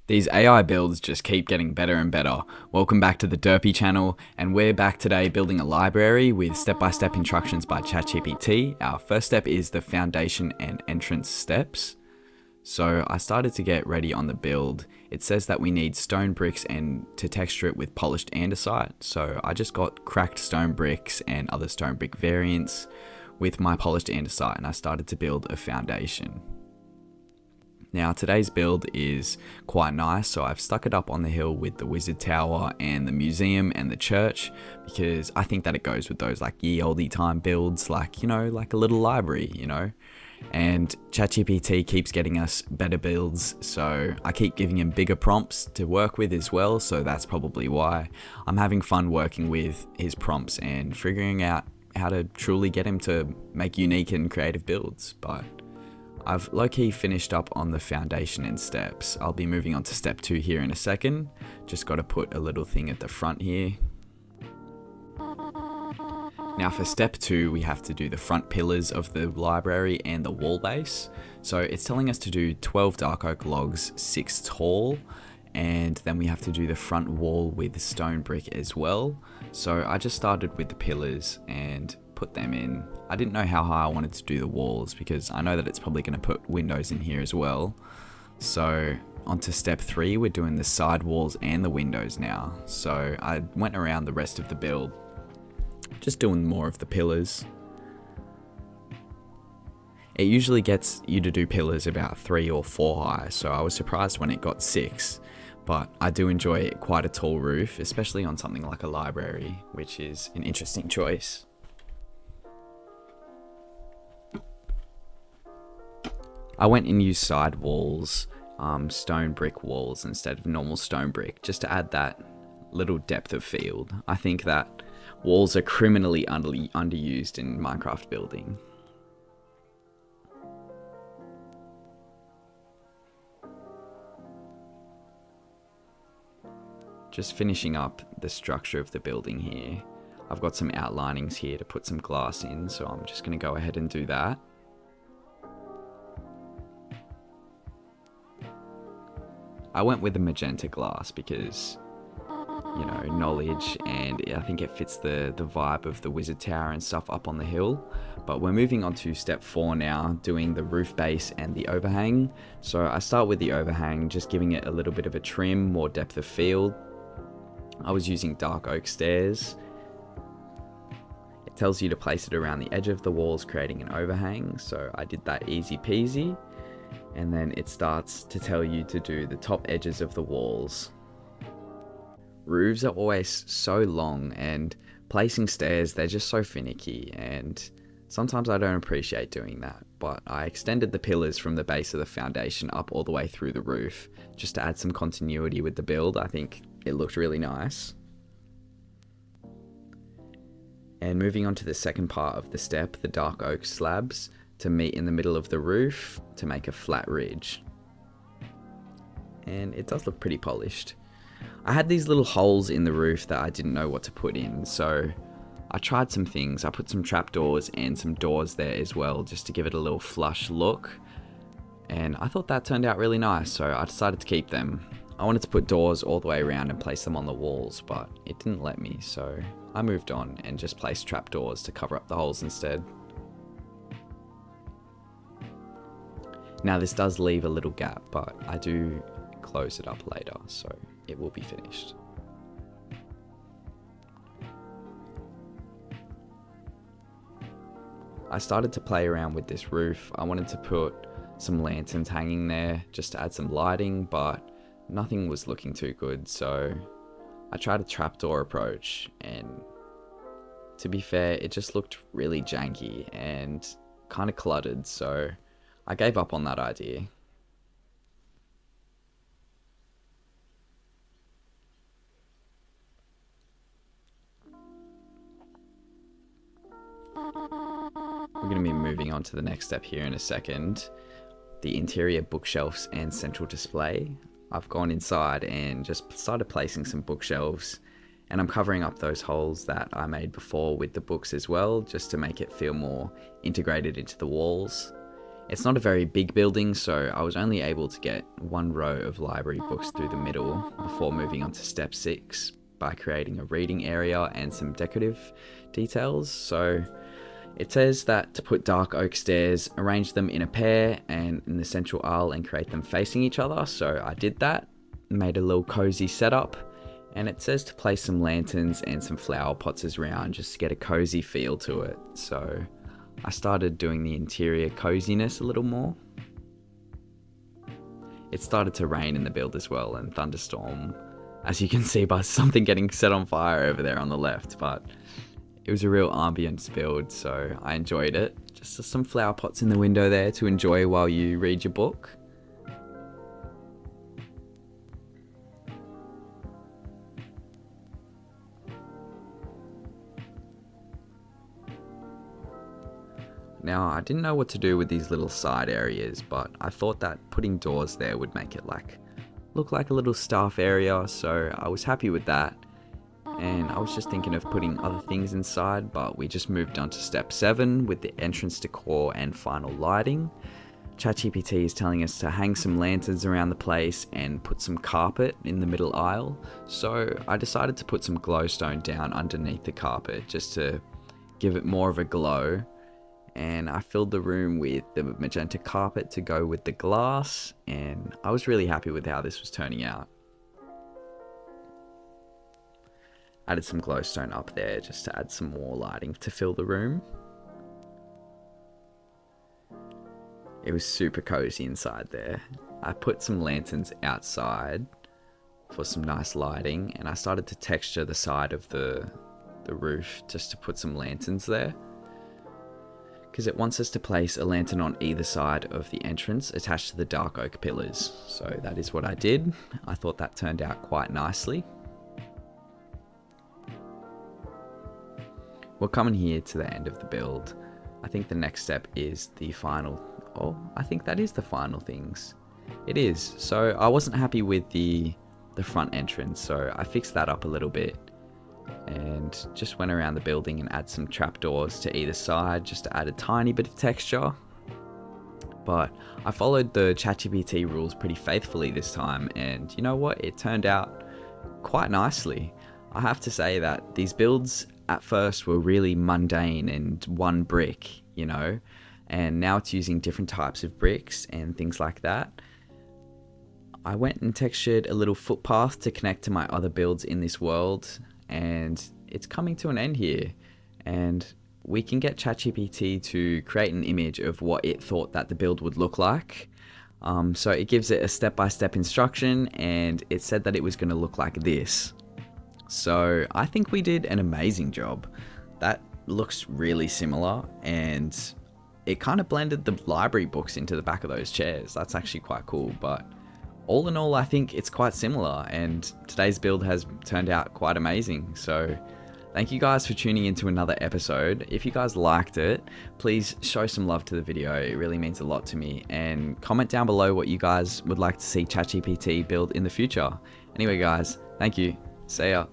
These AI builds just keep getting better and better. Welcome back to the Derpy channel, and we're back today building a library with step-by-step instructions by ChatGPT. Our first step is the foundation and entrance steps. So I started to get ready on the build. It says that we need stone bricks and to texture it with polished andesite. So I just got cracked stone bricks and other stone brick variants with my polished andesite, and I started to build a foundation. Now today's build is quite nice, so I've stuck it up on the hill with the wizard tower and the museum and the church, because I think that it goes with those like ye olde time builds, like, you know, like a little library, you know. And ChatGPT keeps getting us better builds, so I keep giving him bigger prompts to work with as well, so that's probably why I'm having fun working with his prompts and figuring out how to truly get him to make unique and creative builds. But I've low-key finished up on the foundation and steps. I'll be moving on to step 2 here in a second. Just got to put a little thing at the front here. Now for step 2, we have to do the front pillars of the library and the wall base. So it's telling us to do 12 dark oak logs, 6 tall, and then we have to do the front wall with stone brick as well. So I just started with the pillars and put them in. I didn't know how high I wanted to do the walls because I know that it's probably going to put windows in here as well. So onto step 3, we're doing the side walls and the windows now. So I went around the rest of the build, just doing more of the pillars. It usually gets you to do pillars about 3 or 4 high, so I was surprised when it got 6. But I do enjoy quite a tall roof, especially on something like a library, which is an interesting choice. I went and used side walls, stone brick walls instead of normal stone brick, just to add that little depth of field. I think that walls are criminally underused in Minecraft building. Just finishing up the structure of the building here. I've got some outlinings here to put some glass in, so I'm just going to go ahead and do that. I went with the magenta glass because, you know, knowledge, and I think it fits the vibe of the wizard tower and stuff up on the hill. But we're moving on to step 4 now, doing the roof base and the overhang. So I start with the overhang, just giving it a little bit of a trim, more depth of field. I was using dark oak stairs. It tells you to place it around the edge of the walls, creating an overhang. So I did that easy peasy. And then it starts to tell you to do the top edges of the walls. Roofs are always so long, and placing stairs, they're just so finicky, and sometimes I don't appreciate doing that. But I extended the pillars from the base of the foundation up all the way through the roof, just to add some continuity with the build. I think it looked really nice. And moving on to the second part of the step, the dark oak slabs, to meet in the middle of the roof to make a flat ridge. And it does look pretty polished. I had these little holes in the roof that I didn't know what to put in, so I tried some things. I put some trapdoors and some doors there as well, just to give it a little flush look. And I thought that turned out really nice, so I decided to keep them. I wanted to put doors all the way around and place them on the walls, but it didn't let me, so I moved on and just placed trapdoors to cover up the holes instead. Now this does leave a little gap, but I do close it up later, so it will be finished. I started to play around with this roof. I wanted to put some lanterns hanging there just to add some lighting, but nothing was looking too good, so I tried a trapdoor approach, and to be fair, it just looked really janky and kind of cluttered, so I gave up on that idea. We're going to be moving on to the next step here in a second. The interior bookshelves and central display. I've gone inside and just started placing some bookshelves, and I'm covering up those holes that I made before with the books as well, just to make it feel more integrated into the walls. It's not a very big building, so I was only able to get one row of library books through the middle before moving on to step 6 by creating a reading area and some decorative details. So it says that to put dark oak stairs, arrange them in a pair and in the central aisle and create them facing each other. So I did that, made a little cozy setup, and it says to place some lanterns and some flower pots around just to get a cozy feel to it. So I started doing the interior coziness a little more. It started to rain in the build as well, and thunderstorm, as you can see by something getting set on fire over there on the left, but it was a real ambience build, so I enjoyed it. Just some flower pots in the window there to enjoy while you read your book. Now, I didn't know what to do with these little side areas, but I thought that putting doors there would make it look like a little staff area, so I was happy with that. And I was just thinking of putting other things inside, but we just moved on to step 7 with the entrance decor and final lighting. ChatGPT is telling us to hang some lanterns around the place and put some carpet in the middle aisle. So I decided to put some glowstone down underneath the carpet just to give it more of a glow. And I filled the room with the magenta carpet to go with the glass, and I was really happy with how this was turning out. Added some glowstone up there just to add some more lighting to fill the room. It was super cozy inside there. I put some lanterns outside for some nice lighting, and I started to texture the side of the roof just to put some lanterns there, because it wants us to place a lantern on either side of the entrance attached to the dark oak pillars. So that is what I did. I thought that turned out quite nicely. We're coming here to the end of the build. I think the next step is the final. Oh, I think that is the final things. It is. So I wasn't happy with the front entrance, so I fixed that up a little bit and just went around the building and add some trapdoors to either side just to add a tiny bit of texture. But I followed the ChatGPT rules pretty faithfully this time, and you know what? It turned out quite nicely. I have to say that these builds at first were really mundane and one brick, you know, and now it's using different types of bricks and things like that. I went and textured a little footpath to connect to my other builds in this world, and it's coming to an end here. And we can get ChatGPT to create an image of what it thought that the build would look like. So it gives it a step-by-step instruction, and it said that it was going to look like this. So I think we did an amazing job. That looks really similar, and it kind of blended the library books into the back of those chairs. That's actually quite cool, but all in all, I think it's quite similar, and today's build has turned out quite amazing. So thank you guys for tuning into another episode. If you guys liked it, please show some love to the video. It really means a lot to me, and comment down below what you guys would like to see ChatGPT build in the future. Anyway guys, thank you. See ya.